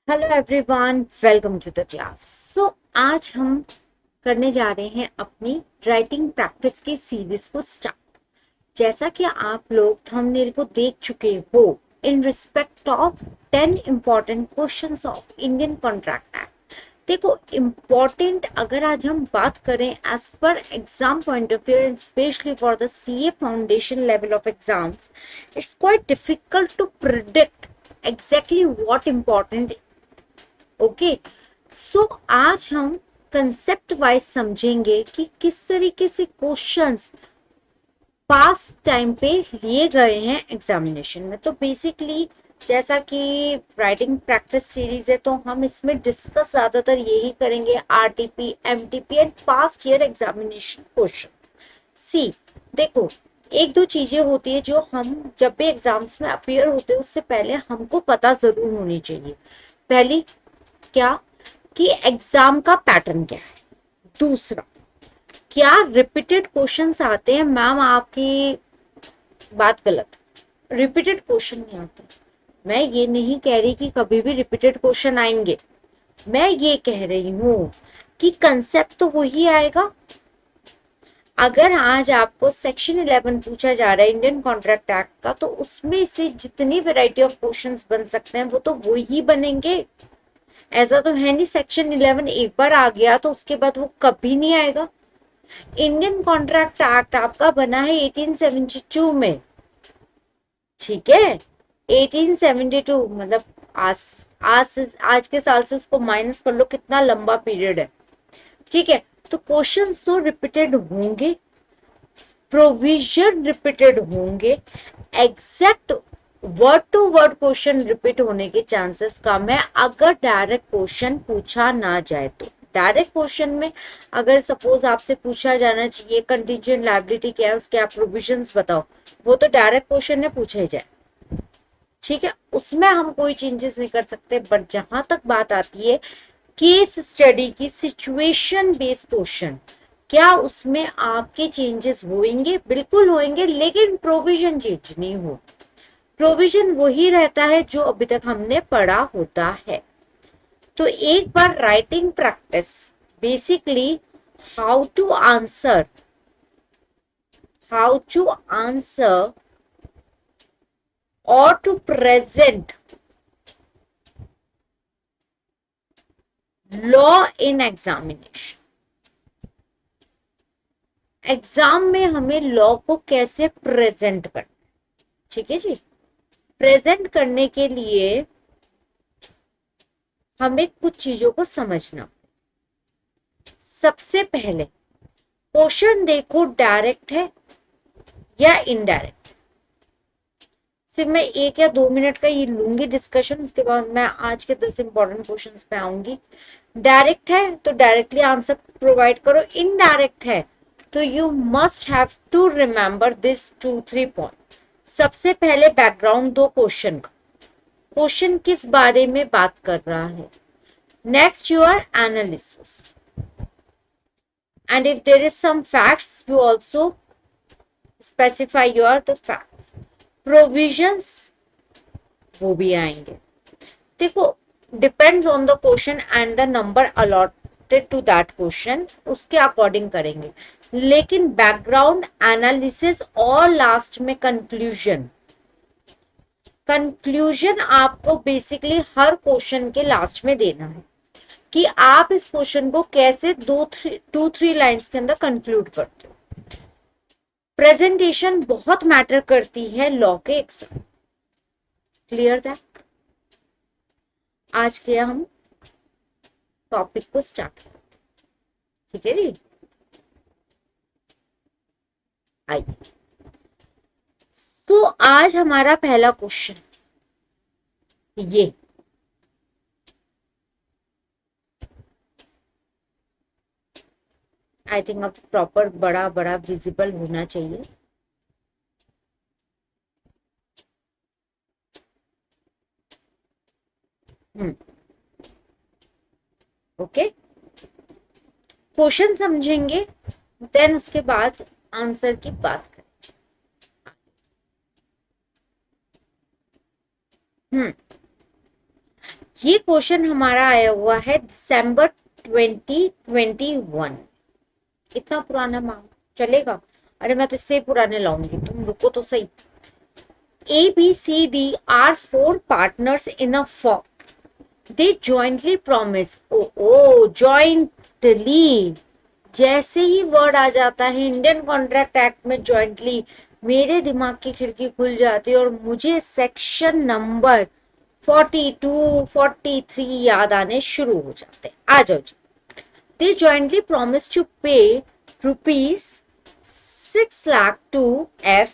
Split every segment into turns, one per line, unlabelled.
Hello everyone, welcome to the class. आज हम करने जा रहे हैं अपनी राइटिंग प्रैक्टिस की सीरीज को स्टार्ट। जैसा कि आप लोग थंबनेल को देख चुके हो, in respect of 10 important questions of Indian contract act. देखो, इम्पॉर्टेंट अगर आज हम बात करें as per exam point of view, specially for the CA foundation level of exams, it's quite difficult to predict exactly what important. Okay, आज हम concept wise समझेंगे कि किस तरीके से क्वेश्चंस पास्ट टाइम पे लिए गए हैं एग्जामिनेशन में। तो बेसिकली जैसा कि राइटिंग प्रैक्टिस सीरीज है, तो हम इसमें डिस्कस ज्यादातर यही करेंगे RTP, MTP and past year examination question. See, देखो, एक दो चीजें होती है जो हम जब भी एग्जाम्स में अपीयर होते हैं उससे पहले हमको पता जरूर होनी चाहिए। पहली, क्या कि एग्जाम का पैटर्न क्या है। दूसरा, क्या रिपीटेड क्वेश्चंस आते हैं। मैम, आपकी बात गलत, रिपीटेड क्वेश्चन नहीं आते। मैं ये नहीं कह रही कि कभी भी रिपीटेड क्वेश्चन आएंगे, मैं ये कह रही हूँ कि कंसेप्ट तो वही आएगा। अगर आज आपको सेक्शन 11 पूछा जा रहा है इंडियन कॉन्ट्रैक्ट एक्ट का, तो उसमें से जितनी वैरायटी ऑफ क्वेश्चंस बन सकते हैं वो तो वही बनेंगे। ऐसा तो है नहीं सेक्शन 11 एक बार आ गया तो उसके बाद वो कभी नहीं आएगा। इंडियन कॉन्ट्रैक्ट एक्ट आपका बना है 1872 में, ठीक है। 1872 मतलब आज आज के साल से उसको माइनस कर लो, कितना लंबा पीरियड है, ठीक है। तो क्वेश्चंस तो रिपीटेड होंगे, प्रोविजन रिपीटेड होंगे, exact word to word question repeat होने के चांसेस कम है अगर डायरेक्ट क्वेश्चन पूछा ना जाए तो। डायरेक्ट क्वेश्चन में अगर सपोज आपसे पूछा जाना चाहिए कंटीजेंट लायबिलिटी क्या है, उसके आप प्रोविजंस बताओ, वो तो डायरेक्ट क्वेश्चन में पूछा ही जाए, ठीक है। उसमें हम कोई चेंजेस नहीं कर सकते। बट जहां तक बात आती है केस स्टडी की, सिचुएशन बेस्ड क्वेश्चन, क्या उसमें आपके चेंजेस होंगे? बिल्कुल होंगे, लेकिन प्रोविजन चेंज नहीं हो। प्रोविजन वही रहता है जो अभी तक हमने पढ़ा होता है। तो एक बार writing practice, basically how to answer, how to answer और to present law in examination. Exam में हमें लॉ को कैसे प्रेजेंट करना, ठीक है जी। प्रेजेंट करने के लिए हमें कुछ चीजों को समझना। सबसे पहले क्वेश्चन देखो, डायरेक्ट है या इनडायरेक्ट। सिर्फ मैं 1 या 2 मिनट का ये लूंगी डिस्कशन, उसके बाद मैं आज के 10 इंपॉर्टेंट क्वेश्चंस पे आऊंगी। डायरेक्ट है तो डायरेक्टली आंसर प्रोवाइड करो, इनडायरेक्ट है तो you must have to remember this 2-3 point. सबसे पहले बैकग्राउंड दो क्वेश्चन का, क्वेश्चन किस बारे में बात कर रहा है। Next, your analysis, and if there is some facts you also specify your the facts. Provisions वो भी आएंगे। देखो, depends on the question and the number allotted to that question, उसके अकॉर्डिंग करेंगे। लेकिन बैकग्राउंड, एनालिसिस और लास्ट में conclusion. Conclusion आपको बेसिकली हर क्वेश्चन के लास्ट में देना है कि आप इस क्वेश्चन को कैसे 2-3 लाइंस के अंदर कंक्लूड करते हो। प्रेजेंटेशन बहुत मैटर करती है लॉ के एग्जाम। Clear that. आज किया हम टॉपिक को स्टार्ट, ठीक है जी। आइए, तो आज हमारा पहला क्वेश्चन ये, आई थिंक अब प्रॉपर बड़ा बड़ा विजिबल होना चाहिए। ओके, क्वेश्चन समझेंगे, देन उसके बाद आंसर की बात करें। ये क्वेश्चन हमारा आया हुआ है दिसंबर 2021। इतना पुराना मांग चलेगा? अरे मैं तो इससे पुराने लाऊंगी, तुम रुको तो सही। A, B, C, D are four partners in a firm. They jointly promise. O jointly, जैसे ही वर्ड आ जाता है इंडियन कॉन्ट्रैक्ट एक्ट में जॉइंटली, मेरे दिमाग की खिड़की खुल जाती है और मुझे सेक्शन नंबर 42, 43 याद आने शुरू हो जाते हैं। आ जाओ जी। They jointly promised to pay rupees 6 lakh to F.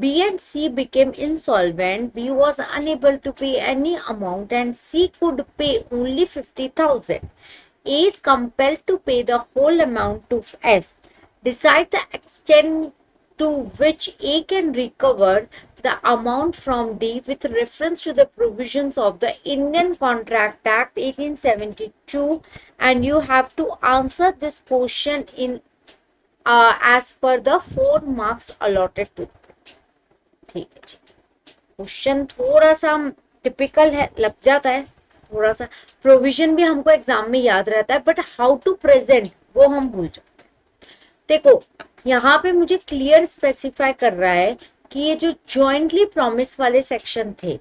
B and C became insolvent. B was unable to pay any amount and C could pay only 50,000. A is compelled to pay the whole amount to F. Decide the extent to which A can recover the amount from D with reference to the provisions of the Indian Contract Act 1872, and you have to answer this question in as per the 4 marks allotted to you. ठीक है जी। Question थोड़ा सा typical है, लग जाता है थोड़ा सा। प्रोविजन भी हमको एग्जाम में याद रहता है, बट हाउ टू प्रेजेंट वो हम भूल जाते हैं। देखो यहाँ पे मुझे क्लियर स्पेसिफाई कर रहा है कि ये जो जॉइंटली प्रॉमिस वाले सेक्शन थे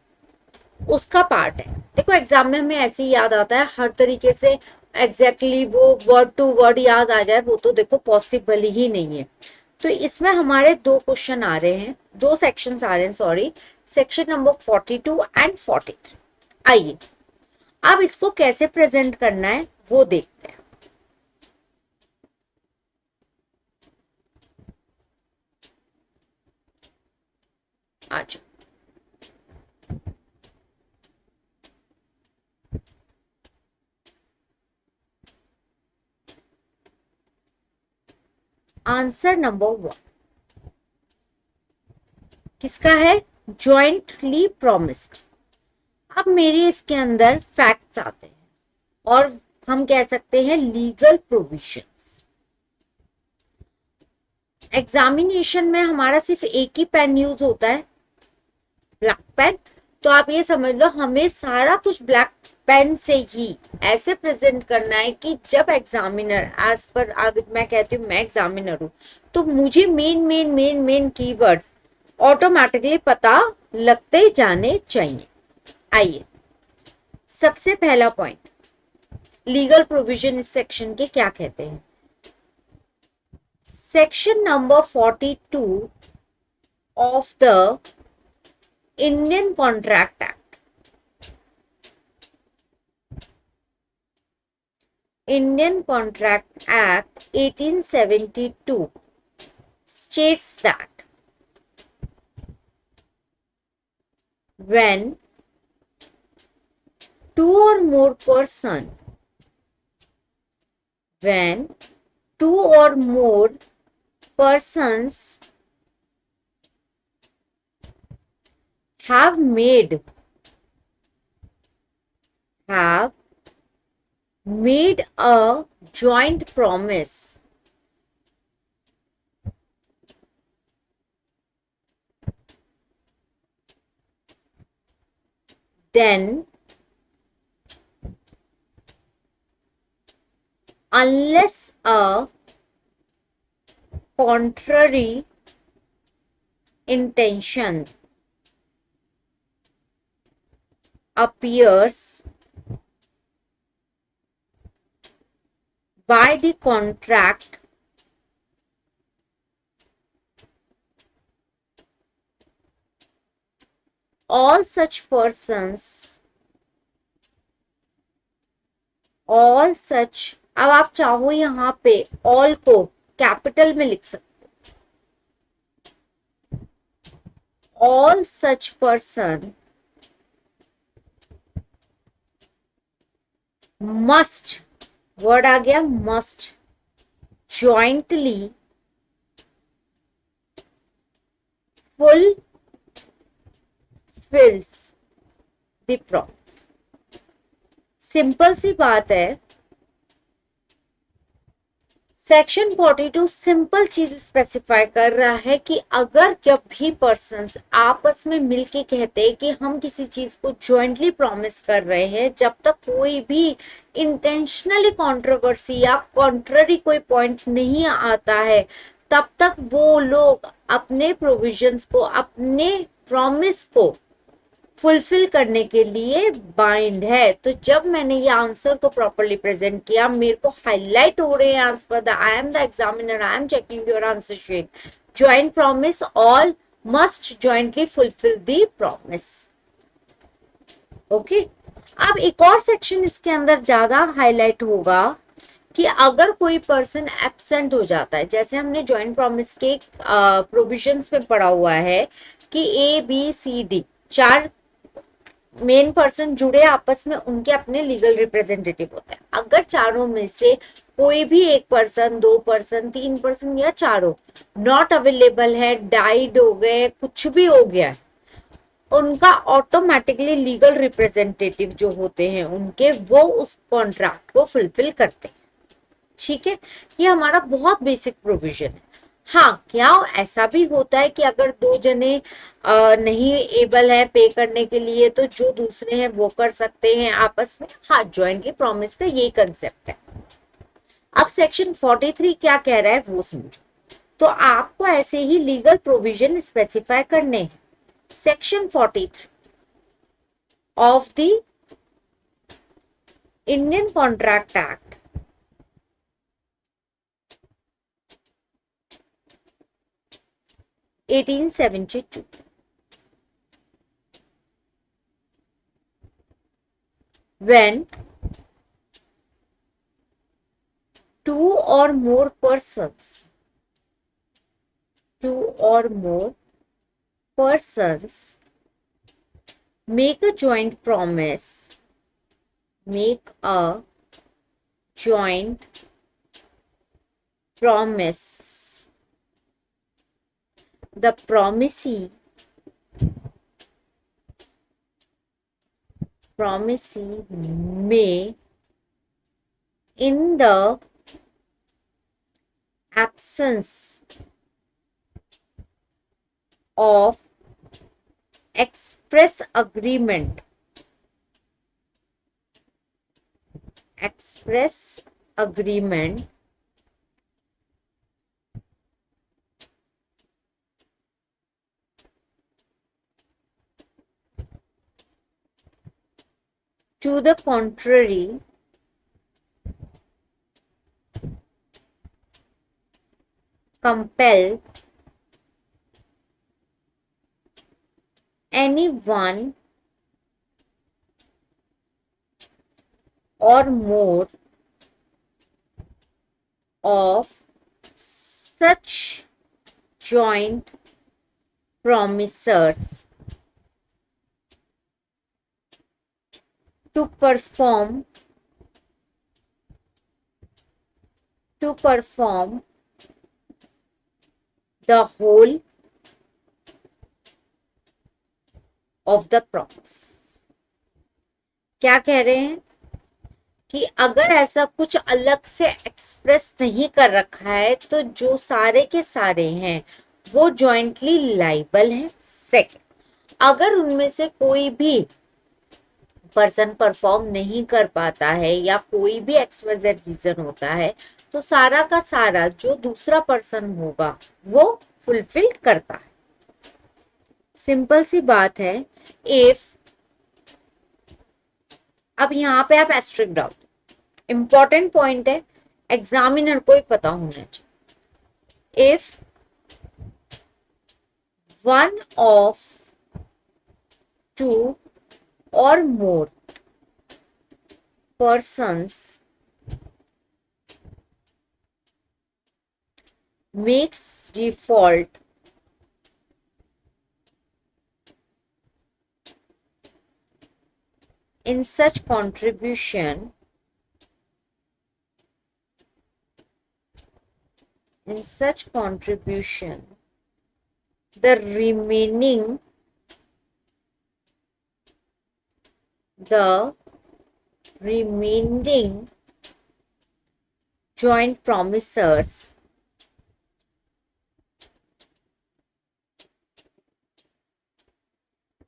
उसका पार्ट है। देखो एग्जाम में हमें ऐसे ही याद आता है, हर तरीके से एग्जैक्टली वो वर्ड टू वर्ड याद आ जाए वो तो देखो पॉसिबल ही नहीं है। तो इसमें हमारे दो क्वेश्चन आ रहे हैं, दो सेक्शंस आ रहे हैं, सॉरी, सेक्शन नंबर 42 एंड 43। आइए अब इसको कैसे प्रेजेंट करना है वो देखते हैं। आज आंसर नंबर 1 किसका है? Jointly promise. अब मेरे इसके अंदर फैक्ट्स आते हैं और हम कह सकते हैं लीगल प्रोविजंस। एग्जामिनेशन में हमारा सिर्फ एक ही पेन यूज होता है, ब्लैक पेन। तो आप ये समझ लो हमें सारा कुछ ब्लैक पेन से ही ऐसे प्रेजेंट करना है कि जब एग्जामिनर एज पर, अगर मैं कहती हूँ मैं एग्जामिनर हूँ तो मुझे main main main main keyword automatically पता लगते जाने चाहिए। आइए सबसे पहला पॉइंट, लीगल प्रोविजन इस सेक्शन के क्या कहते हैं। Section number 42 of the Indian contract act, Indian contract act 1872 states that when two or more person, when two or more persons have made a joint promise, then unless a contrary intention appears by the contract, all such अब आप चाहो यहां पे all को capital में लिख सकते हो। All such person must, word आ गया must, jointly fulfills the promise। Simple सी बात है, सेक्शन 42 सिंपल चीज स्पेसिफाई कर रहा है कि अगर जब भी पर्सन्स आपस में मिलके कहते हैं कि हम किसी चीज को ज्वाइंटली प्रॉमिस कर रहे हैं, जब तक कोई भी इंटेंशनली कंट्रोवर्सी या कॉन्ट्ररी कोई पॉइंट नहीं आता है, तब तक वो लोग अपने प्रोविजंस को, अपने प्रॉमिस को फुलफिल करने के लिए बाइंड है। तो जब मैंने ये आंसर को प्रॉपरली प्रेजेंट किया, मेरे को हाईलाइट हो रहे हैं as per the I am the examiner, I am checking your answer sheet, joint promise, all must jointly fulfil the promise. Okay, अब एक और सेक्शन इसके अंदर ज्यादा हाईलाइट होगा कि अगर कोई पर्सन एब्सेंट हो जाता है, जैसे हमने ज्वाइंट प्रॉमिस के प्रोविजंस में पढ़ा हुआ है कि ए बी सी डी चार मेन पर्सन जुड़े आपस में, उनके अपने लीगल रिप्रेजेंटेटिव होते हैं। अगर चारों में से कोई भी एक पर्सन, दो पर्सन, तीन पर्सन या चारों नॉट अवेलेबल है, डाइड हो गए, कुछ भी हो गया, उनका ऑटोमेटिकली लीगल रिप्रेजेंटेटिव जो होते हैं उनके, वो उस कॉन्ट्रैक्ट को फुलफिल करते हैं। ठीक है, ये हमारा बहुत बेसिक प्रोविजन है। हाँ, क्या ऐसा भी होता है कि अगर दो जने नहीं एबल है पे करने के लिए, तो जो दूसरे हैं वो कर सकते हैं आपस में। हाँ, ज्वाइंटली प्रॉमिस का यही कंसेप्ट है। अब सेक्शन 43 क्या कह रहा है वो समझो। तो आपको ऐसे ही लीगल प्रोविजन स्पेसिफाई करने हैं। Section 43 of the Indian contract act 1872, when two or more persons make a joint promise, make a joint promise, the promisee may, in the absence of express agreement, to the contrary, compel any one or more of such joint promisers to perform the whole of the promise। क्या कह रहे हैं कि अगर ऐसा कुछ अलग से एक्सप्रेस नहीं कर रखा है, तो जो सारे के सारे हैं वो जॉइंटली लाइबल हैं। सेकंड, अगर उनमें से कोई भी पर्सन परफॉर्म नहीं कर पाता है या कोई भी एक्सवाइजेड रीजन होता है, तो सारा का सारा जो दूसरा पर्सन होगा वो फुलफिल करता है। सिंपल सी बात है। इफ, अब यहाँ पे आप एस्ट्रिक डाल दो, इंपॉर्टेंट पॉइंट है, एग्जामिनर को ही पता होना चाहिए। If one of two or more persons makes default in such contribution, the remaining joint promisors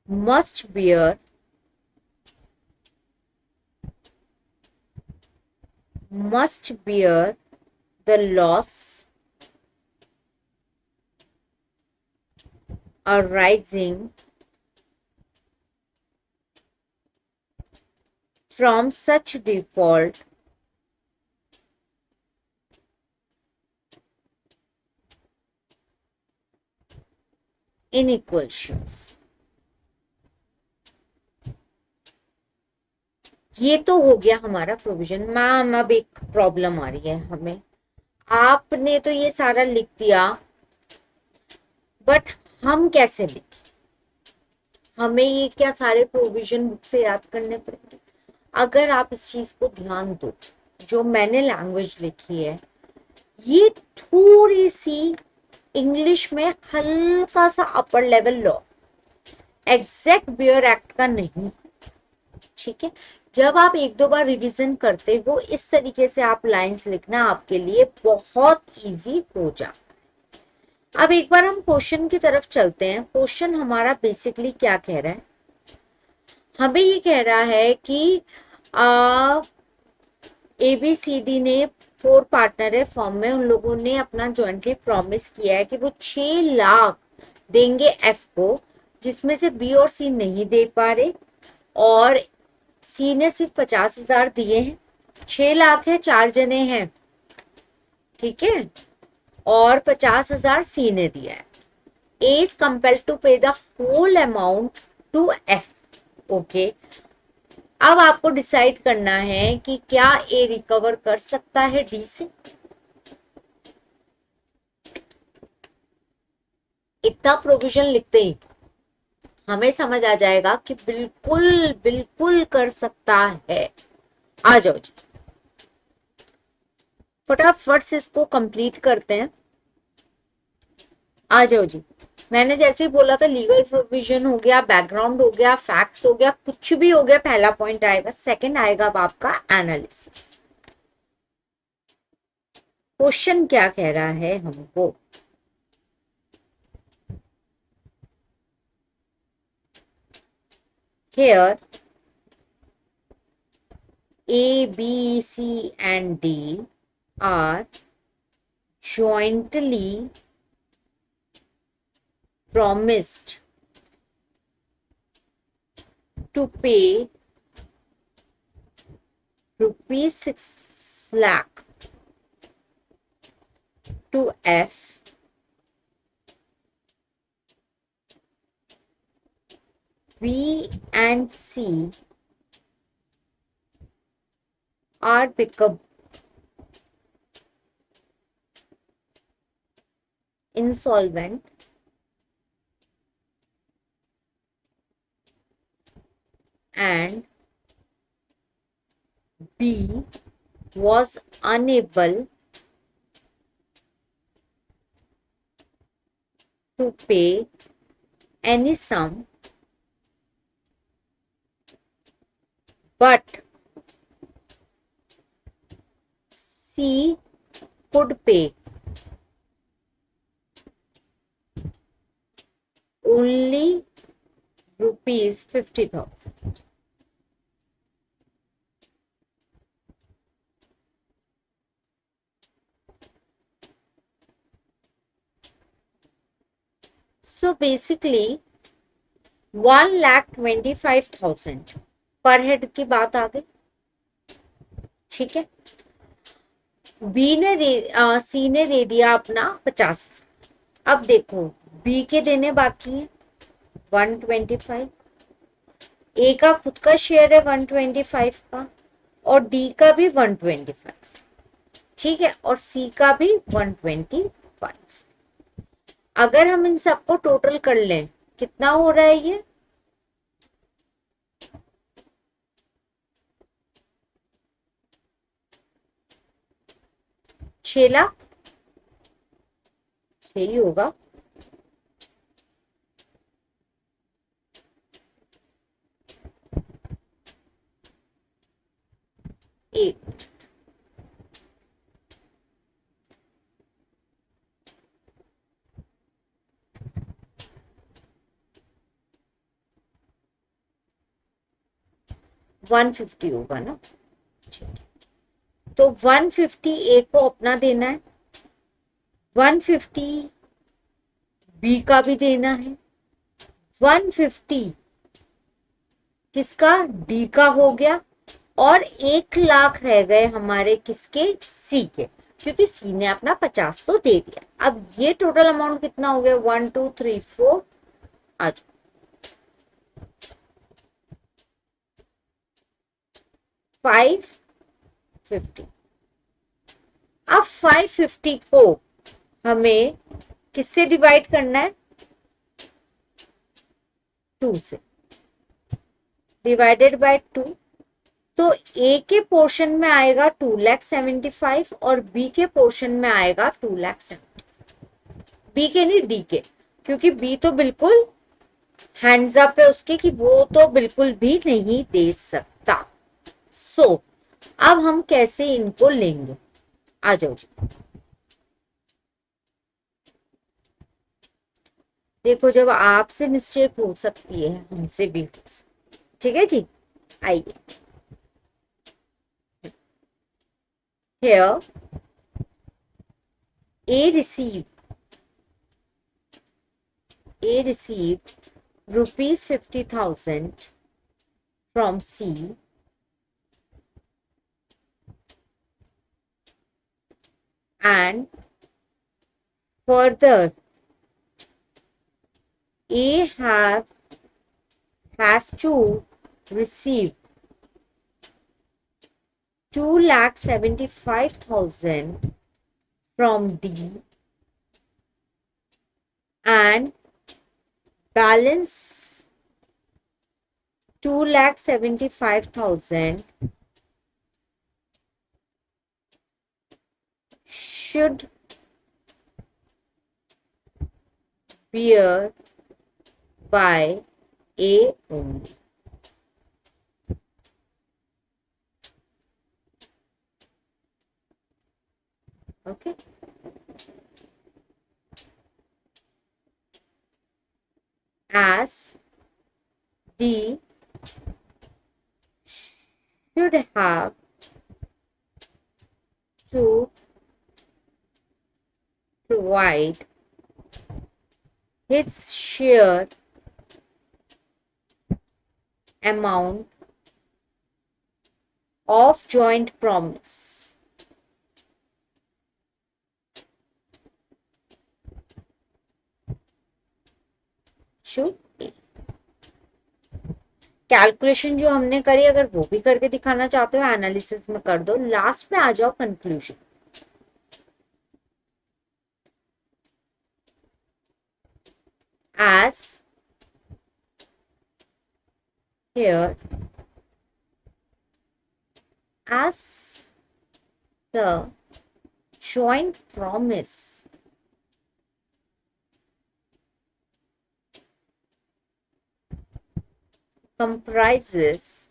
must bear the loss arising from such default inequations। ये तो हो गया हमारा प्रोविजन। मैम अब एक प्रॉब्लम आ रही है हमें, आपने तो ये सारा लिख दिया बट हम कैसे लिखें? हमें ये क्या सारे प्रोविजन बुक से याद करने पड़ेंगे? अगर आप इस चीज को ध्यान दो, जो मैंने लैंग्वेज लिखी है ये थोड़ी सी इंग्लिश में हल्का सा upper level law, exact bare act का नहीं, ठीक है? जब आप एक दो बार रिवीजन करते हो इस तरीके से आप लाइंस लिखना आपके लिए बहुत इजी हो जाए। अब एक बार हम क्वेश्चन की तरफ चलते हैं। क्वेश्चन हमारा बेसिकली क्या कह रहा है? हमें ये कह रहा है कि ABCD ने 4 पार्टनर है फॉर्म में, उन लोगों ने अपना ज्वाइंटली प्रॉमिस किया है कि वो 6 लाख देंगे एफ को, जिसमें से बी और सी नहीं दे पा रहे और सी ने सिर्फ 50,000 दिए हैं। 6 लाख है, 4 जने हैं, ठीक है, और 50,000 सी ने दिया है। A is compelled to pay the whole amount to F. Okay, अब आपको डिसाइड करना है कि क्या ए रिकवर कर सकता है डी से। इतना प्रोविजन लिखते ही हमें समझ आ जाएगा कि बिल्कुल बिल्कुल कर सकता है। आ जाओ जी, फटाफट से इसको कंप्लीट करते हैं। आ जाओ जी। मैंने जैसे ही बोला था लीगल प्रोविजन हो गया, बैकग्राउंड हो गया, फैक्ट्स हो गया, कुछ भी हो गया, पहला पॉइंट आएगा। सेकंड आएगा अब आपका एनालिसिस। क्वेश्चन क्या कह रहा है हमको? Here A, B, C and D are jointly promised to pay rupees 6 lakh to F B and C are become insolvent and B was unable to pay any sum but C could pay only rupees 50,000. So basically 1,25,000 पर head की बात आ गई, ठीक है। सी ने दे दिया अपना 50। अब देखो बी के देने बाकी है 125, ए का खुद का शेयर है 125 का और डी का भी 125, ठीक है, और सी का भी 125। अगर हम इन सबको टोटल कर लें कितना हो रहा है ये? 6 लाख, यही होगा। एक 150 होगा ना, तो 150 ए को अपना देना है, 150 बी का भी देना है, 150 किसका, डी का हो गया, और 1 लाख रह गए हमारे किसके, सी के, क्योंकि सी ने अपना 50 तो दे दिया। अब ये टोटल अमाउंट कितना हो गया, 1 2 3 4, आज 550। अब 550 को हमें किससे डिवाइड करना है, 2 से, डिवाइडेड बाय 2, तो ए के पोर्शन में आएगा 2,75,000 और बी के पोर्शन में आएगा 2,70,000, बी के नहीं डी के, क्योंकि बी तो बिल्कुल हैंड्स अप है उसके कि वो तो बिल्कुल भी नहीं दे सकता। सो अब हम कैसे इनको लेंगे, आ जाओ जी। देखो जब आपसे मिस्टेक हो सकती है हमसे भी हो सकती है, ठीक है जी, आइए। Here A received rupees 50,000 from C and further A has to receive 2,75,000 from D and balance 2,75,000 should bear by A only. Okay. As D should have to provide his share amount of joint promise. Should be. Calculation जो हमने करी अगर वो भी करके दिखाना चाहते हो एनालिसिस में कर दो, लास्ट में आ जाओ conclusion. As here, as the joint promise comprises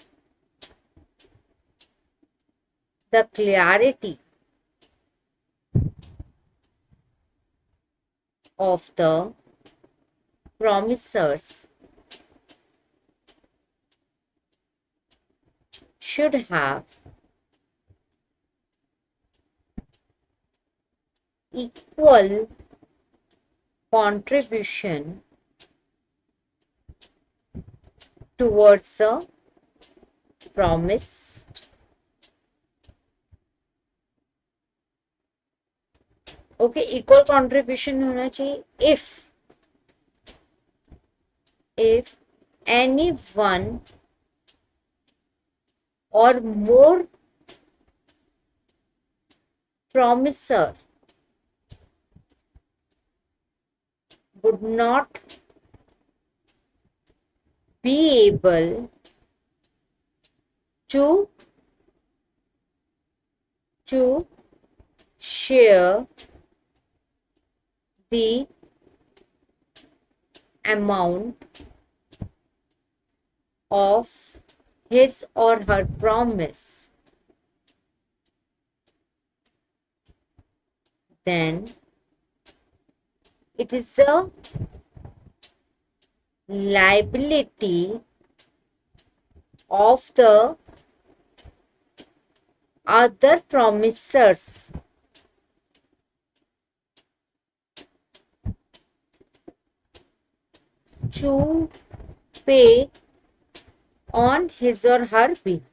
the clarity of the promisors should have equal contribution towards a promise okay, equal contribution होना चाहिए if any one or more promisor would not be able to share the amount of his or her promise, then it is a liability of the other promisors to pay on his or her behalf.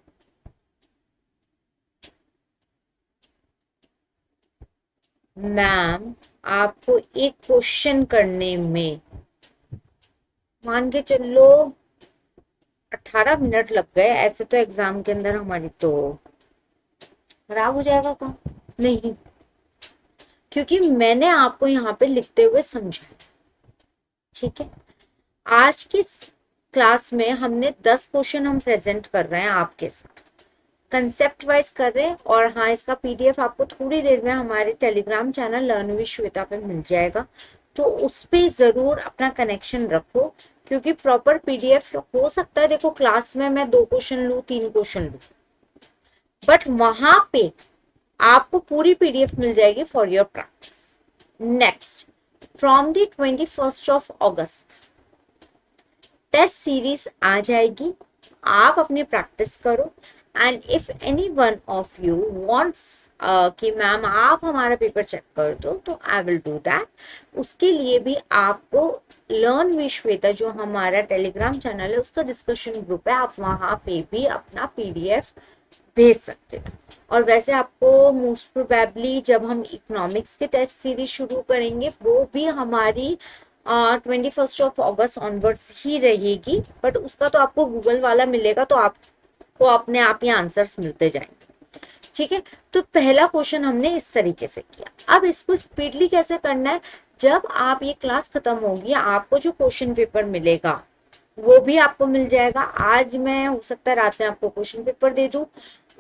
Ma'am आपको एक question करने में मान के चलो 18 minute लग गए, ऐसे तो एग्जाम के अंदर हमारी तो खराब हो जाएगा काम। नहीं, क्योंकि मैंने आपको यहाँ पे लिखते हुए समझाया। ठीक है, आज की क्लास में हमने 10 क्वेश्चन हम प्रेजेंट कर रहे हैं आपके साथ, कंसेप्ट वाइज कर रहे हैं। और हाँ, इसका पीडीएफ आपको थोड़ी देर में हमारे Telegram channel learn with Shweta पे मिल जाएगा, तो उस पे जरूर अपना कनेक्शन रखो, क्योंकि प्रॉपर पीडीएफ हो सकता है देखो क्लास में मैं 2 क्वेश्चन लूँ 3 क्वेश्चन लूँ, बट वहां पे आपको पूरी पीडीएफ मिल जाएगी for your practice. Next, from the 21st of अगस्त टेस्ट सीरीज आ जाएगी, आप अपनी प्रैक्टिस करो। And if any one of you wants कि मैम आप हमारा पेपर चेक कर दो, तो आई विल डू दैट। उसके लिए भी आपको लर्न विद श्वेता जो हमारा टेलीग्राम चैनल है उसका डिस्कशन ग्रुप है, आप वहां पे भी अपना पीडीएफ भेज सकते हो। और वैसे आपको मोस्ट प्रोबेबली जब हम इकोनॉमिक्स के टेस्ट सीरीज शुरू करेंगे वो भी हमारी 21st ऑफ अगस्त ऑनवर्ड्स ही रहेगी, बट उसका तो आपको गूगल वाला मिलेगा, तो आपको अपने आप ही आंसर्स मिलते जाएंगे। ठीक है, तो पहला क्वेश्चन हमने इस तरीके से किया। अब इसको स्पीडली कैसे करना है, जब आप ये क्लास खत्म होगी आपको जो क्वेश्चन पेपर मिलेगा वो भी आपको मिल जाएगा। आज मैं हो सकता है रात में आपको क्वेश्चन पेपर दे दूं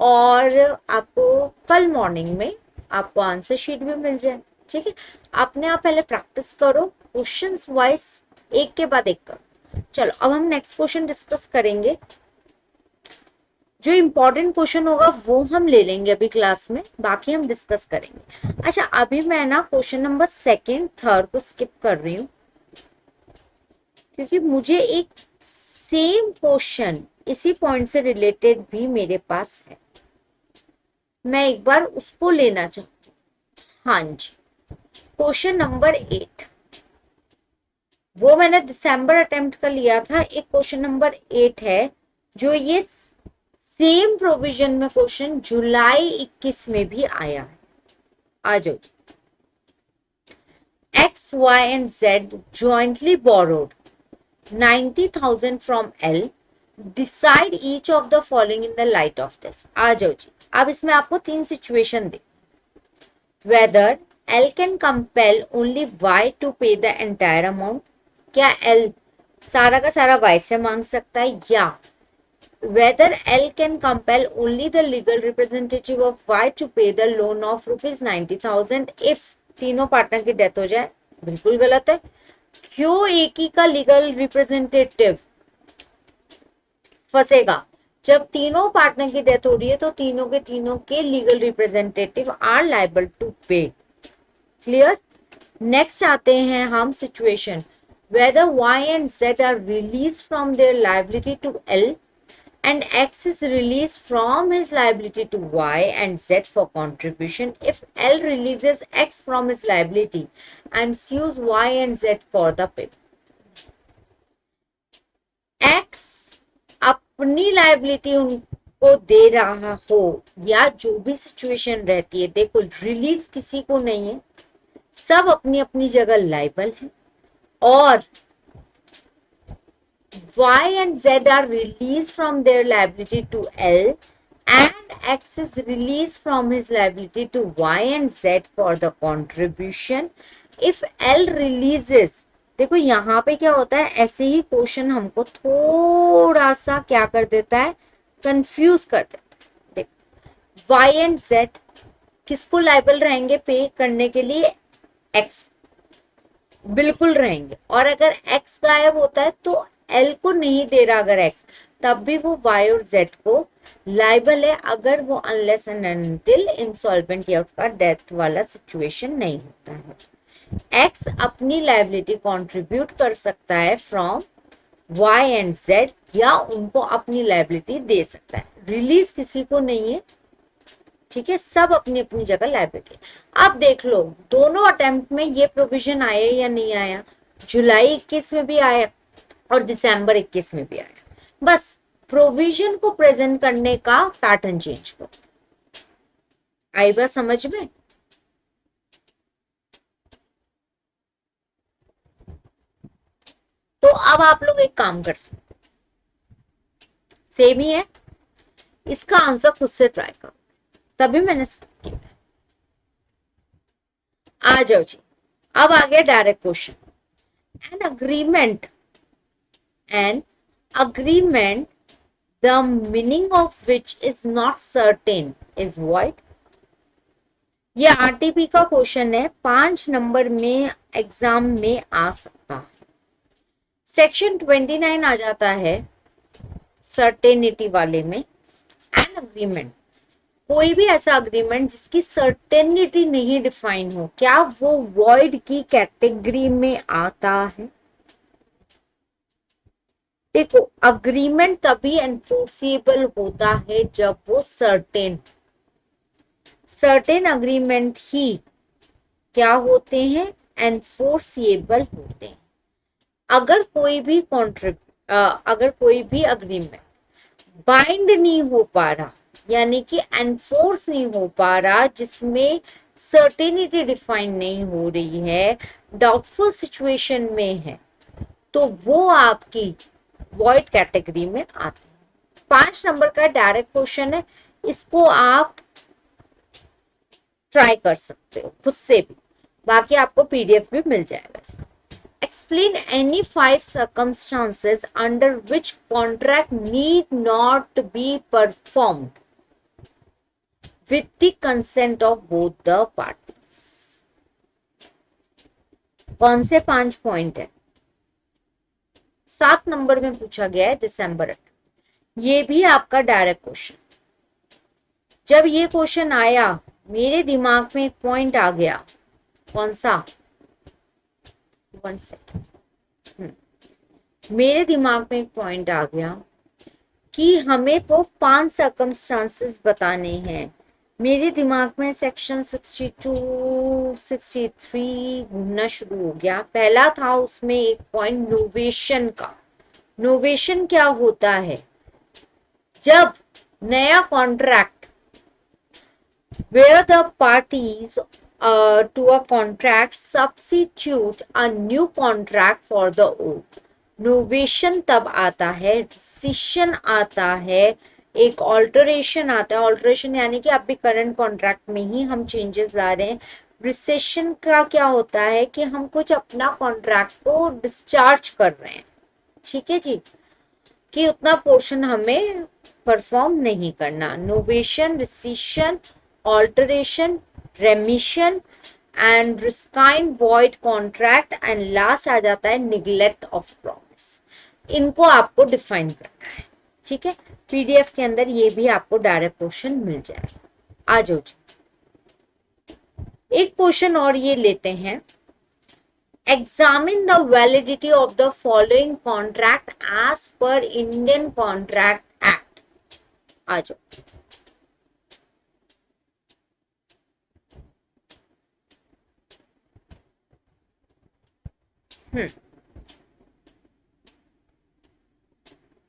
और आपको कल मॉर्निंग में आपको आंसर शीट भी मिल जाए। ठीक है, अपने आप पहले प्रैक्टिस करो, क्वेश्चंस वाइज एक के बाद एक करो। चलो अब हम नेक्स्ट क्वेश्चन डिस्कस करेंगे। जो इंपॉर्टेंट क्वेश्चन होगा वो हम ले लेंगे अभी क्लास में, बाकी हम डिस्कस करेंगे। अच्छा, अभी मैं ना क्वेश्चन नंबर 2, 3 को स्किप कर रही हूँ, क्योंकि मुझे एक सेम क्वेश्चन इसी पॉइंट से रिलेटेड भी मेरे पास है, मैं एक बार उसको लेना चाहती हूँ। हाँ जी, क्वेश्चन नंबर 8, वो मैंने दिसंबर अटेम्प्ट कर लिया था। एक क्वेश्चन नंबर 8 है जो ये सेम प्रोविजन में क्वेश्चन जुलाई 21 में भी आया है। आ जाओ। X, Y and Z jointly borrowed 90,000 from L. Decide each of the following in the light of this. आ जाओ जी। अब इसमें आपको 3 situation they. Whether L can compel only Y to pay the entire amount. क्या L सारा का सारा Y से मांग सकता है, या whether L can compel only the legal representative of Y to pay the loan of ₹90,000 if तीनों पार्टनर की डेथ हो जाए। बिल्कुल गलत है। क्यों एक ही का लीगल रिप्रेजेंटेटिव फंसेगा? जब तीनों पार्टनर की डेथ हो रही है तो तीनों के legal representative are liable to pay. Clear? Next आते हैं हम situation whether Y and Z are released from their liability to L and X is released from his liability to Y and Z for contribution. If L releases X from his liability and sues Y and Z for the payment. X अपनी liability उनको दे रहा हो या जो भी situation रहती है, देखो रिलीज किसी को नहीं है, सब अपनी अपनी जगह लाइबल है, और Y and Z are released from their liability to L and X is released from his liability to Y and Z for the contribution. If L releases, देखो यहाँ पे क्या होता है, ऐसे ही क्वेश्चन हमको थोड़ा सा क्या कर देता है, कंफ्यूज कर देता है। देखो Y and Z किसको लाइबल रहेंगे पे करने के लिए? X बिल्कुल रहेंगे, और अगर X गायब होता है तो L को नहीं दे रहा अगर X, तब भी वो Y और Z को लाइबल है, अगर वो अनलेस एंड अनटिल इंसॉल्वेंट या उसका डेथ वाला सिचुएशन नहीं होता है। X अपनी लाइबिलिटी कंट्रीब्यूट कर सकता है फ्रॉम Y एंड Z, या उनको अपनी लाइबिलिटी दे सकता है। रिलीज किसी को नहीं है, ठीक है, सब अपनी अपनी जगह लायबिलिटी। अब देख लो दोनों अटेम्प्ट में ये प्रोविजन आया या नहीं आया, जुलाई 21 में भी आया और दिसंबर 21 में भी आया। बस प्रोविजन को प्रेजेंट करने का पैटर्न चेंज करो। आई बात समझ में? तो अब आप लोग एक काम कर सकते, सेम ही है, इसका आंसर खुद से ट्राई करो, तभी मैंने किया। आ जाओ जी, अब आ गया direct question. An agreement, an agreement the meaning of which is not certain is void। ये आरटीपी का क्वेश्चन है, 5 नंबर में एग्जाम में आ सकता है। सेक्शन 29 आ जाता है सर्टेनिटी वाले में। एन अग्रीमेंट, कोई भी ऐसा अग्रीमेंट जिसकी सर्टेनिटी नहीं डिफाइन हो, क्या वो वॉइड की कैटेगरी में आता है? देखो अग्रीमेंट तभी एनफोर्सेबल होता है जब वो सर्टेन अग्रीमेंट ही क्या होते हैं, एनफोर्सेबल होते हैं। अगर कोई भी कॉन्ट्रैक्ट, अगर कोई भी अग्रीमेंट बाइंड नहीं हो पा रहा, यानी कि एनफोर्स नहीं हो पा रहा, जिसमें सर्टेनिटी डिफाइन नहीं हो रही है, डाउटफुल सिचुएशन में है, तो वो आपकी वॉइड कैटेगरी में आते हैं। 5 नंबर का डायरेक्ट क्वेश्चन है, इसको आप ट्राई कर सकते हो खुद से भी, बाकी आपको पीडीएफ भी मिल जाएगा। Explain any 5 circumstances under which contract need not be performed with the consent of both the parties। कौन से 5 पॉइंट है? 7 नंबर में पूछा गया है दिसंबर 8। ये भी आपका डायरेक्ट क्वेश्चन। जब ये क्वेश्चन आया मेरे दिमाग में एक पॉइंट आ गया, कौन सा? 1 सेकेंड, मेरे दिमाग में एक पॉइंट आ गया कि हमें वो 5 सर्कमस्टांसेस बताने हैं। मेरे दिमाग में सेक्शन 62, 63 घूमना शुरू हो गया। पहला था उसमें एक पॉइंट नोवेशन का। नोवेशन क्या होता है? जब नया contract, where the parties to a contract substitute a new contract for the old। Novation तब आता है, रिसिशन आता है, एक ऑल्टरेशन आता है। ऑल्टरेशन यानी कि अभी करंट कॉन्ट्रैक्ट में ही हम चेंजेस ला रहे हैं। रिसेशन का क्या होता है कि हम कुछ अपना कॉन्ट्रैक्ट को डिस्चार्ज कर रहे हैं, ठीक है जी, कि उतना पोर्शन हमें परफॉर्म नहीं करना। Novation, rescission, alteration, remission and rescind void contract and last आ जाता है निग्लेक्ट ऑफ प्रॉमिस। इनको आपको डिफाइन करना है, ठीक है। पीडीएफ के अंदर ये भी आपको डायरेक्ट क्वेश्चन मिल जाएगा। आ जाओ जी, एक क्वेश्चन और ये लेते हैं। Examine the validity of the following contract as per Indian contract act. आ जाओ,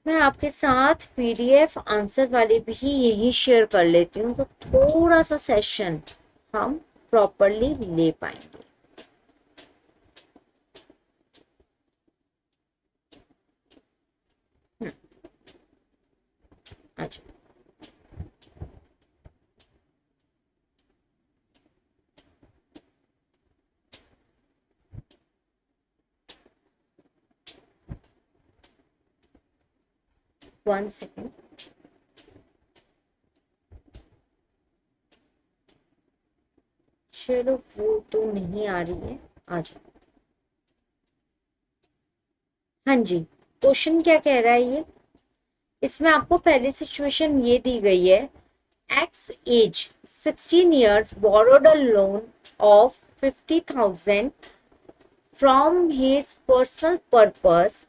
मैं आपके साथ पीडीएफ आंसर वाली भी यही शेयर कर लेती हूँ, तो थोड़ा सा सेशन हम प्रॉपरली ले पाएंगे। अच्छा, वन सेकेंड, चलो वो तो नहीं आ रही है, आ जाओ। हाँ जी, क्वेश्चन क्या कह रहा है ये? इसमें आपको पहली सिचुएशन ये दी गई है, x as 16 years borrowed a loan of 50,000 from his personal purpose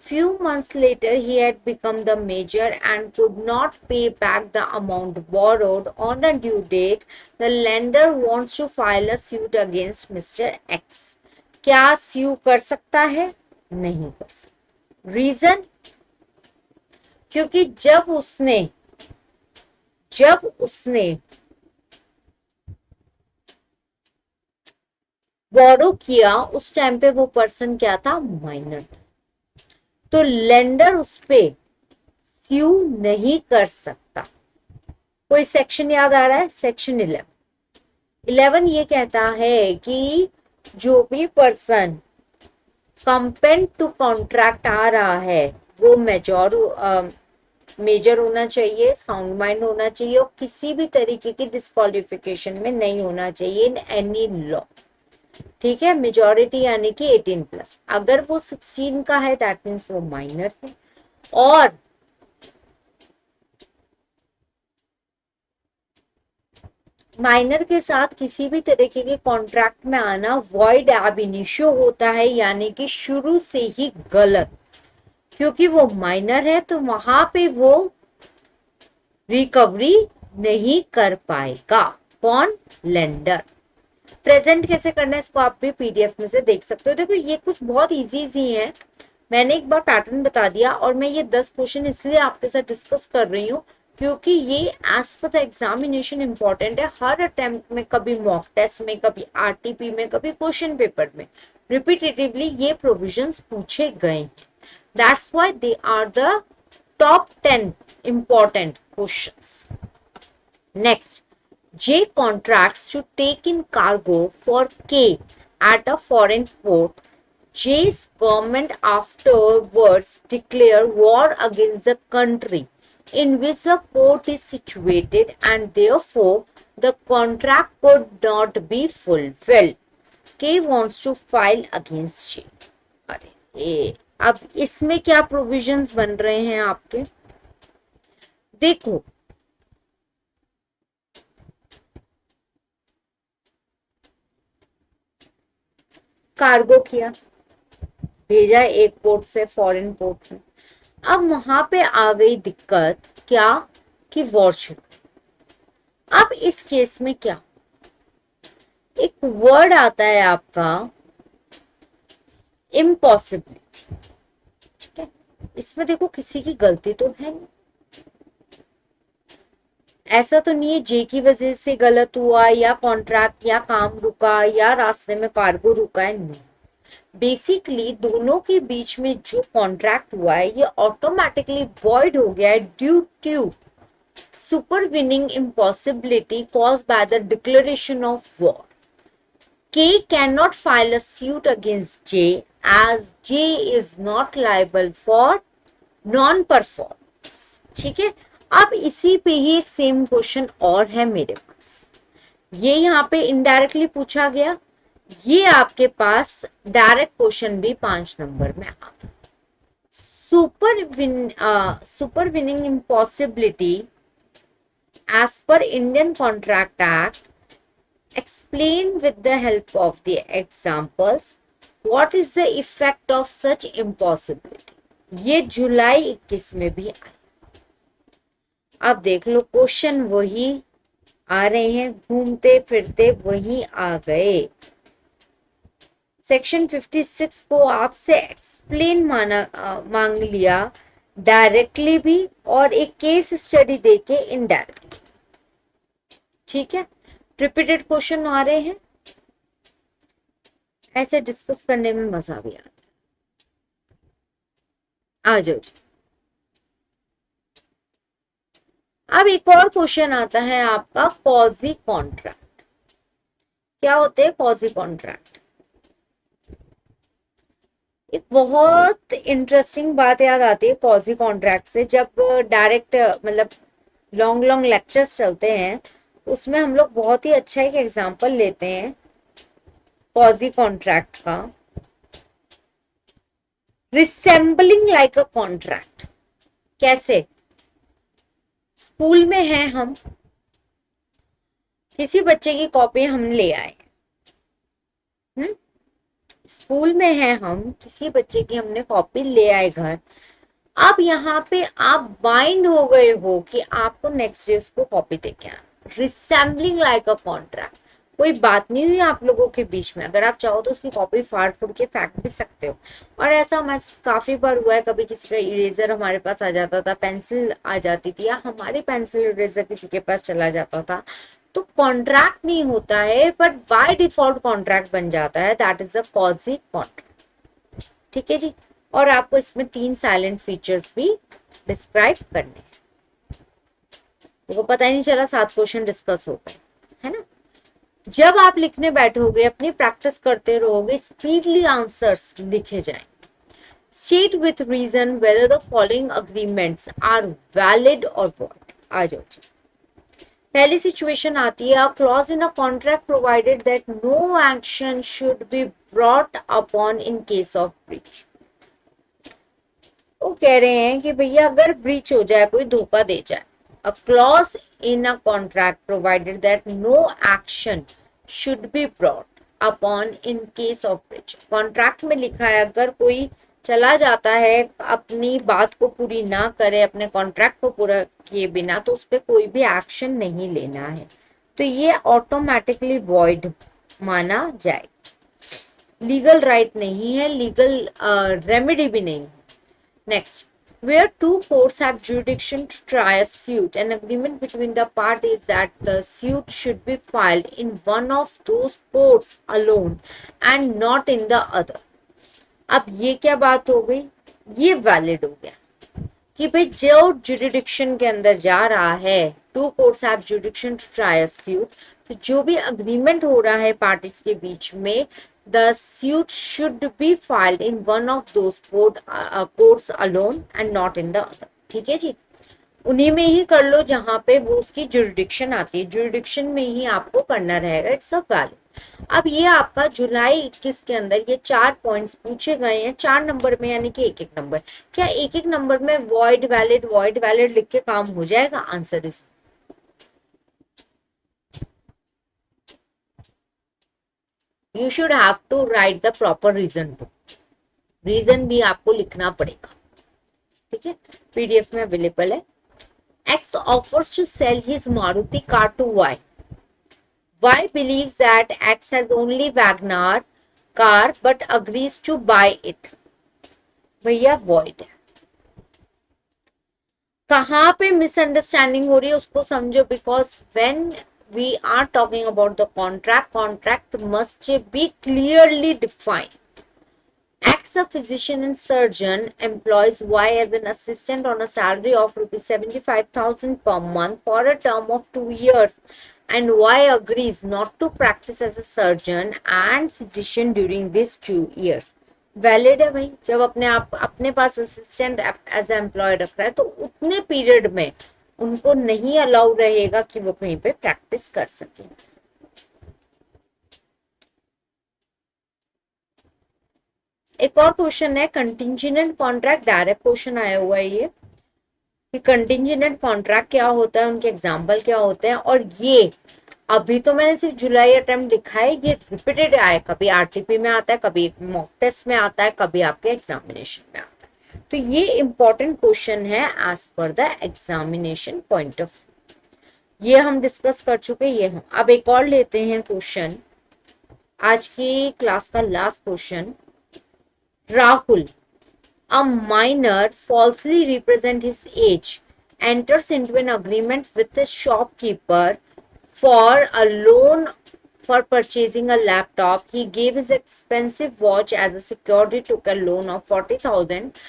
Few months later, he had become the major and could not pay back the amount borrowed on a due date. The lender wants to file a suit against Mr. X. क्या sue कर सकता है? नहीं कर सकता. Reason? क्योंकि जब उसने बोरो किया उस टाइम पे वो पर्सन क्या था? माइनर था. तो लेंडर उस पे स्यू नहीं कर सकता. कोई सेक्शन याद आ रहा है? सेक्शन 11 ये कहता है कि जो भी पर्सन कंपेंट टू कॉन्ट्रैक्ट आ रहा है वो मेजर होना चाहिए, साउंड माइंड होना चाहिए और किसी भी तरीके की डिस्क्वालिफिकेशन में नहीं होना चाहिए इन एनी लॉ. ठीक है, मेजॉरिटी यानी कि 18+. अगर वो 16 का है दैट मीन्स वो माइनर है. और माइनर के साथ किसी भी तरीके के कॉन्ट्रैक्ट में आना वॉइड एब इनिशियो होता है, यानी कि शुरू से ही गलत. क्योंकि वो माइनर है तो वहां पे वो रिकवरी नहीं कर पाएगा. कौन? लेंडर. प्रेजेंट कैसे करना है इसको आप भी पीडीएफ में से देख सकते हो. देखो ये कुछ बहुत इजी है. मैंने एक बार पैटर्न बता दिया और मैं ये 10 क्वेश्चन इसलिए आपके साथ डिस्कस कर रही हूँ क्योंकि ये as per the examination important है. हर अटेम्प्ट में, कभी मॉक टेस्ट में, कभी आरटीपी में, कभी क्वेश्चन पेपर में रिपीटेटिवली ये प्रोविजंस पूछे गए हैं. That's why they are the top 10 important questions. Next, J contracts to take in cargo for K at a foreign port. J's government afterwards declare war against the country in which the port is situated and therefore the contract could not be fulfilled. K wants to file against J. अरे अब इसमें क्या provisions बन रहे हैं आपके? देखो, cargo किया, भेजा एक पोर्ट से फॉरेन पोर्ट में. अब वहां पे आ गई दिक्कत क्या कि वॉरशिप. अब इस केस में क्या, एक वर्ड आता है आपका इम्पॉसिबिलिटी. ठीक है, इसमें देखो किसी की गलती तो है नहीं. ऐसा तो नहीं है जे की वजह से गलत हुआ या कॉन्ट्रैक्ट या काम रुका या रास्ते में कार्गो रुका है. नहीं, बेसिकली दोनों के बीच में जो कॉन्ट्रैक्ट हुआ है ये ऑटोमेटिकली वॉइड हो गया है due to supervening impossibility caused by the declaration of war. K cannot file a suit against J as J is not liable for non-performance. ठीक है, अब इसी पे ही एक सेम क्वेश्चन और है मेरे पास. ये यहाँ पे इनडायरेक्टली पूछा गया, ये आपके पास डायरेक्ट क्वेश्चन भी 5 नंबर में आ गया. सुपरविनिंग impossibility as per Indian Contract Act, explain with the help of the examples what is the effect of such impossibility. ये जुलाई 21 में भी आया. अब देख लो क्वेश्चन वही आ रहे हैं, घूमते फिरते वही आ गए. सेक्शन 56 को आपसे एक्सप्लेन मांग लिया डायरेक्टली भी और एक केस स्टडी देके इनडायरेक्ट. ठीक है, रिपीटेड क्वेश्चन आ रहे हैं, ऐसे डिस्कस करने में मजा भी आता है. आ जाओ. अब एक और क्वेश्चन आता है आपका कॉजी कॉन्ट्रैक्ट. क्या होते हैं कॉजी कॉन्ट्रैक्ट? एक बहुत इंटरेस्टिंग बात याद आती है कॉजी कॉन्ट्रैक्ट से. जब डायरेक्ट मतलब लॉन्ग लेक्चर्स चलते हैं उसमें हम लोग बहुत ही अच्छा एक एग्जांपल लेते हैं कॉजी कॉन्ट्रैक्ट का. Resembling like a contract. कैसे? स्कूल में हैं हम, किसी बच्चे की कॉपी हम ले आए. स्कूल में है, हम किसी बच्चे की हमने कॉपी ले आए घर, अब यहाँ पे आप बाइंड हो गए हो कि आपको नेक्स्ट डे उसको कॉपी देके आना, रिसेंबलिंग लाइक अ कॉन्ट्रैक्ट। कोई बात नहीं हुई आप लोगों के बीच में, अगर आप चाहो तो उसकी कॉपी फाड़ फूड़ के फेंक भी सकते हो। और ऐसा हमारे काफी बार हुआ है, कभी किसी का इरेजर हमारे पास आ जाता था, पेंसिल आ जाती थी, या हमारी पेंसिल इरेजर किसी के पास चला जाता था, तो कॉन्ट्रैक्ट नहीं होता है बट बाय डिफॉल्ट कॉन्ट्रैक्ट बन जाता है, दैट इज अ कॉजी कॉन्ट्रैक्ट। ठीक है जी। और आपको इसमें 3 साइलेंट फीचर्स भी डिस्क्राइब करने हैं। देखो पता ही नहीं चला 7 क्वेश्चन डिस्कस हो गए, है ना। जब आप लिखने बैठोगे, अपनी प्रैक्टिस करते रहोगे, स्पीडली आंसर्स लिखे जाएं। State with reason whether the following agreements are valid और वॉइड। आ जाओ जी। पहली सिचुएशन आती है, a clause in a contract provided that no action should be brought upon in case of breach. वो कह रहे हैं कि भैया अगर ब्रीच हो जाए, कोई धोखा दे जाए, a clause in a contract provided that no action should be brought upon in case of breach. Contract में लिखा है अगर कोई चला जाता है, अपनी बात को पूरी ना करे, अपने कॉन्ट्रैक्ट को पूरा किए बिना, तो उस पर कोई भी एक्शन नहीं लेना है, तो ये ऑटोमेटिकली वॉइड माना जाए। लीगल राइट नहीं है, लीगल रेमेडी भी नहीं है। Next, where two courts have jurisdiction to try a suit, an agreement between the parties that the suit should be filed in one of those courts alone and not in the other. अब ये क्या बात हो गई, ये valid हो गया कि भाई जो जुरिडिक्शन के अंदर जा रहा है, two courts have jurisdiction to try a suit, तो जो भी अग्रीमेंट हो रहा है पार्टीज के बीच में, the suit should be filed in one of those courts alone and not in the other. ठीक है जी। उन्हीं में ही कर लो जहां पे वो उसकी जुरिडिक्शन आती है, जुरिडिक्शन में ही आपको करना रहेगा, इट्स अ वैलिड। अब ये आपका जुलाई 21 के अंदर ये 4 पॉइंट्स पूछे गए हैं, 4 नंबर में, यानी कि एक एक नंबर। क्या एक एक नंबर में वॉइड वैलिड लिख के काम हो जाएगा? Answer is you should have to write the proper reason book, reason भी आपको लिखना पड़ेगा। ठीक है, पीडीएफ में अवेलेबल है। X offers to sell his Maruti car to Y. Y believes that X has only Wagner car but agrees to buy it. भैया void है। कहाँ पे मिसअंडरस्टैंडिंग हो रही है उसको समझो, because when we are talking about the contract must be clearly defined. X, a physician and surgeon, employs Y as an assistant on a salary of rupees 75,000 per month for a term of 2 years, and Y agrees not to practice as a surgeon and physician during these 2 years. Valid है भाई, जब अपने आप अपने पास assistant as employ रख रहा है तो उतने पीरियड में उनको नहीं अलाउ रहेगा कि वो कहीं पे प्रैक्टिस कर सके। एक और क्वेश्चन है, कंटिंजेंट कॉन्ट्रैक्ट, डायरेक्ट क्वेश्चन आया हुआ है ये कि कंटिंजेंट कॉन्ट्रैक्ट क्या होता है, उनके एग्जाम्पल क्या होते हैं। और ये अभी तो मैंने सिर्फ जुलाई अटेम्प्ट लिखा है, ये रिपीटेड आया, कभी आरटीपी में आता है, कभी मॉक टेस्ट में आता है, कभी आपके एग्जामिनेशन में आता है, तो ये इंपॉर्टेंट क्वेश्चन है as per the examination point of view. ये हम डिस्कस कर चुके, ये हम अब एक और लेते हैं क्वेश्चन, आज की क्लास का last question. Rahul, a minor, falsely represent his age, enters into an agreement with the shopkeeper for a loan for purchasing a laptop. He gave his expensive watch as a security, took a loan of 40,000.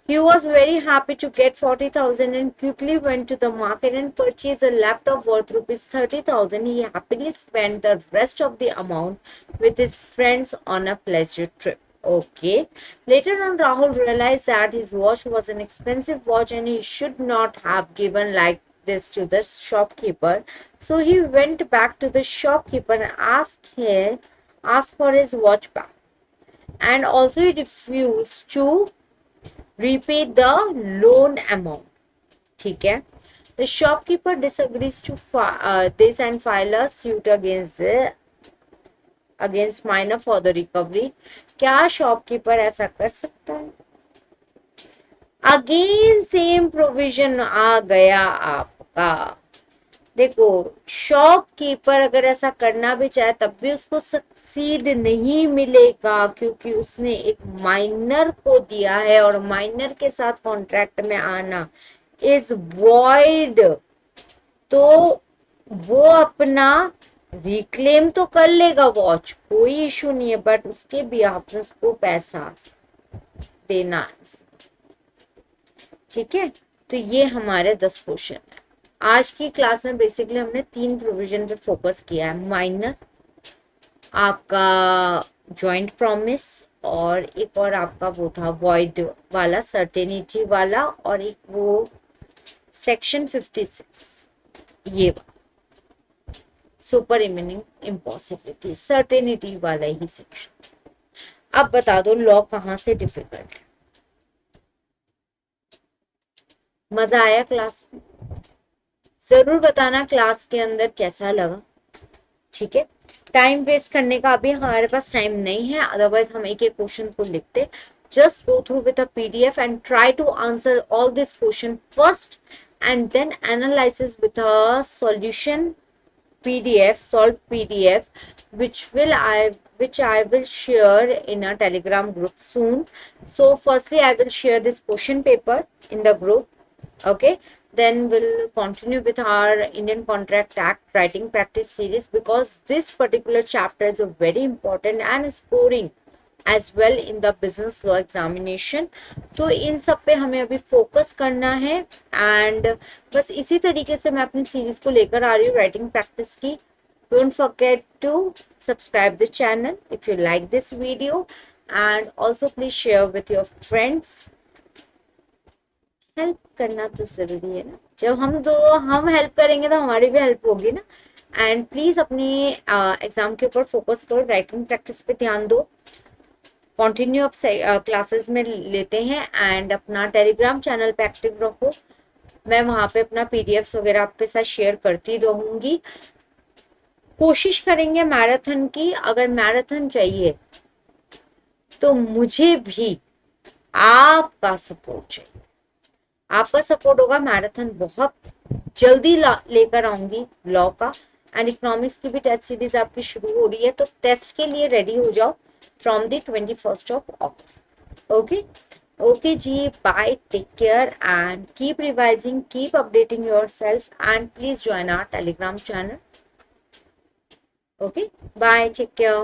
He was very happy to get 40,000 and quickly went to the market and purchased a laptop worth rupees 30,000. He happily spent the rest of the amount with his friends on a pleasure trip. Okay. Later on, Rahul realized that his watch was an expensive watch and he should not have given like this to the shopkeeper. So he went back to the shopkeeper and asked for his watch back. And also he refused to repay the loan amount. ठीक है. The shopkeeper disagrees to this and file a suit against minor for the recovery. क्या shopkeeper ऐसा कर सकता है? Again same provision आ गया आपका। देखो, शॉपकीपर अगर ऐसा करना भी चाहे तब भी उसको सक्सीड नहीं मिलेगा, क्योंकि उसने एक माइनर को दिया है और माइनर के साथ कॉन्ट्रैक्ट में आना इज वॉइड। तो वो अपना रिक्लेम तो कर लेगा वॉच, कोई इशू नहीं है, बट उसके भी आपने उसको पैसा देना है। ठीक है, तो ये हमारे 10 क्वेश्चन है। आज की क्लास में बेसिकली हमने 3 प्रोविजन पे फोकस किया है, माइनर, आपका जॉइंट प्रॉमिस, और एक और आपका वो था वॉइड वाला, सर्टेनिटी वाला, और एक वो सेक्शन 56, ये सुपर इमिनिंग इम्पॉसिबिलिटी, सर्टेनिटी वाला ही सेक्शन। अब बता दो लॉ कहाँ से डिफिकल्ट है। मजा आया क्लास में? जरूर बताना क्लास के अंदर कैसा लगा। ठीक है, टाइम वेस्ट करने का अभी हमारे पास टाइम नहीं है, अदरवाइज हम एक एक क्वेश्चन को लिखते। Just go through with a PDF and try to answer all this question first, and then analysis with a solution PDF, solved PDF, which I will share in a Telegram group soon. So firstly, I will share this question paper in the group. Okay. Then we'll continue with our Indian Contract Act writing practice series, because this particular chapter is very important and scoring as well in the business law examination. तो इन सब पे हमें अभी focus करना है, and बस इसी तरीके से मैं अपनी सीरीज को लेकर आ रही हूँ राइटिंग प्रैक्टिस की। Don't forget to subscribe the channel if you like this video, and also please share with your friends. Help करना तो जरूरी है ना, जब हम हेल्प करेंगे तो हमारी भी हेल्प होगी ना। एंड प्लीज अपनी एग्जाम के ऊपर फोकस करो, राइटिंग प्रैक्टिस पे ध्यान दो, कंटिन्यू अप क्लासेस में लेते हैं, एंड अपना टेलीग्राम चैनल पे एक्टिव रहो। मैं वहां पे अपना पीडीएफ्स वगैरह आपके साथ शेयर करती रहूंगी। कोशिश करेंगे मैराथन की, अगर मैराथन चाहिए तो मुझे भी आपका सपोर्ट चाहिए। आपका सपोर्ट होगा, मैराथन बहुत जल्दी लेकर आऊंगी लॉ का, एंड इकोनॉमिक्स की भी टेस्ट सीरीज आपकी शुरू हो रही है, तो टेस्ट के लिए रेडी हो जाओ from the 21st of August. Okay. Okay ji, bye, take care and keep revising, keep updating yourself, and please join our Telegram channel. Okay, bye, take care.